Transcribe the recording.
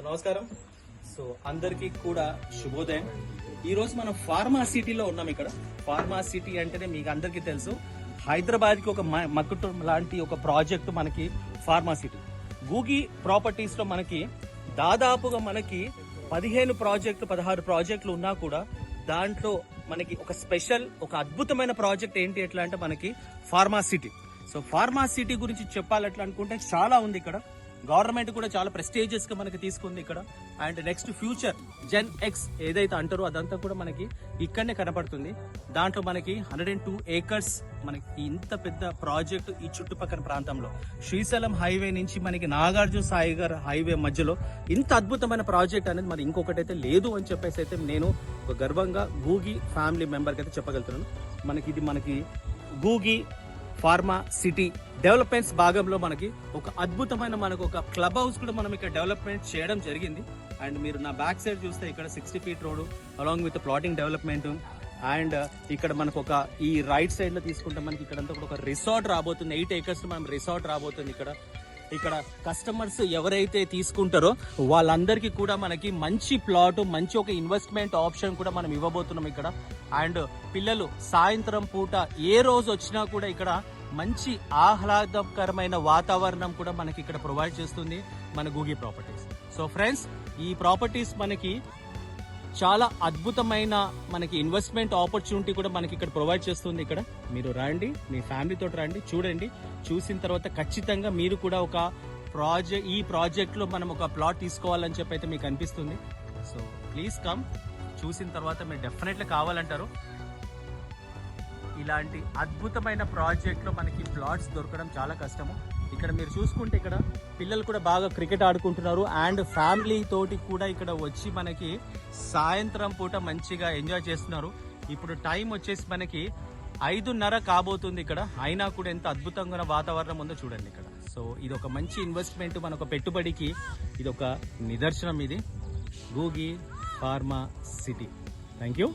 నమస్కారం. సో అందరికీ కూడా శుభోదయం. ఈ రోజు మనం ఫార్మా సిటీలో ఉన్నాం. ఇక్కడ ఫార్మా సిటీ అంటేనే మీకు అందరికీ తెలుసు, హైదరాబాద్ కి ఒక మక్కుటం లాంటి ఒక ప్రాజెక్ట్ మనకి ఫార్మా సిటీ. గూగి ప్రాపర్టీస్ లో మనకి దాదాపుగా మనకి 16 ప్రాజెక్టులు ఉన్నా కూడా దాంట్లో మనకి ఒక స్పెషల్, ఒక అద్భుతమైన ప్రాజెక్ట్ ఏంటి ఎట్లా అంటే మనకి pharma city. So pharma city గురించి చెప్పాలట్లా అనుకుంటే చాలా ఉంది. ఇక్కడ గవర్నమెంట్ కూడా చాలా ప్రెస్టీజియస్ గా మనకి తీసుకుంది ఇక్కడ. And next future gen X ఏదైతే అంటారో అదంతా కూడా మనకి ఇక్కడనే కనపడుతుంది. దాంట్లో మనకి 102 acres మనకి ఇంత పెద్ద ప్రాజెక్ట్ ఈ చుట్టుపక్కల ప్రాంతంలో శ్రీశైలం హైవే నుంచి మనకి నాగార్జున సాగర్ హైవే మధ్యలో ఇంత అద్భుతమైన ప్రాజెక్ట్ అనేది మరి ఇంకొకటి అయితే లేదు అని చెప్పేసి అయితే నేను ఒక గర్వంగా గూగి ఫ్యామిలీ మెంబర్కి అయితే చెప్పగలుగుతున్నాను. మనకి గూగి ఫార్మా సిటీ డెవలప్మెంట్స్ భాగంలో మనకి ఒక అద్భుతమైన మనకు ఒక క్లబ్ హౌస్ కూడా మనం ఇక్కడ డెవలప్మెంట్ చేయడం జరిగింది. అండ్ మీరు నా బ్యాక్ సైడ్ చూస్తే ఇక్కడ 60 feet road along with plotting development. And ఇక్కడ మనకు ఒక ఈ రైట్ సైడ్ లో తీసుకుంటే మనకి ఇక్కడంతా కూడా ఒక రిసార్ట్ రాబోతుంది. 8 acres మనం రిసార్ట్ రాబోతుంది. ఇక్కడ కస్టమర్స్ ఎవరైతే తీసుకుంటారో వాళ్ళందరికీ కూడా మనకి మంచి ప్లాట్, మంచి ఒక ఇన్వెస్ట్మెంట్ ఆప్షన్ కూడా మనం ఇవ్వబోతున్నాం ఇక్కడ. అండ్ పిల్లలు సాయంత్రం పూట ఏ రోజు వచ్చినా కూడా ఇక్కడ మంచి ఆహ్లాదకరమైన వాతావరణం కూడా మనకి ఇక్కడ ప్రొవైడ్ చేస్తుంది మన గూగి ప్రాపర్టీస్. సో ఫ్రెండ్స్, ఈ ప్రాపర్టీస్ మనకి చాలా అద్భుతమైన మనకి ఇన్వెస్ట్మెంట్ ఆపర్చునిటీ కూడా మనకి ఇక్కడ ప్రొవైడ్ చేస్తుంది. ఇక్కడ మీరు రండి, మీ ఫ్యామిలీతో రండి, చూడండి. చూసిన తర్వాత ఖచ్చితంగా మీరు కూడా ఒక ఈ ప్రాజెక్ట్ లో మనం ఒక ప్లాట్ తీసుకోవాలని చెప్పి అయితే మీకు అనిపిస్తుంది. So please come. చూసిన తర్వాత మీరు డెఫినెట్లీ కావాలంటారు. ఇలాంటి అద్భుతమైన ప్రాజెక్ట్ లో మనకి ప్లాట్స్ దొరకడం చాలా కష్టము. ఇక్కడ మీరు చూసుకుంటే ఇక్కడ పిల్లలు కూడా బాగా క్రికెట్ ఆడుకుంటున్నారు. అండ్ ఫ్యామిలీ తోటి కూడా ఇక్కడ వచ్చి మనకి సాయంత్రం పూట మంచిగా ఎంజాయ్ చేస్తున్నారు. ఇప్పుడు టైం వచ్చేసి మనకి 5:30 కాబోతుంది ఇక్కడ. అయినా కూడా ఎంత అద్భుతంగా వాతావరణం ఉందో చూడండి ఇక్కడ. సో ఇది ఒక మంచి ఇన్వెస్ట్మెంట్, మన ఒక పెట్టుబడికి ఇది ఒక నిదర్శనం. ఇది Googi pharma city. Thank you.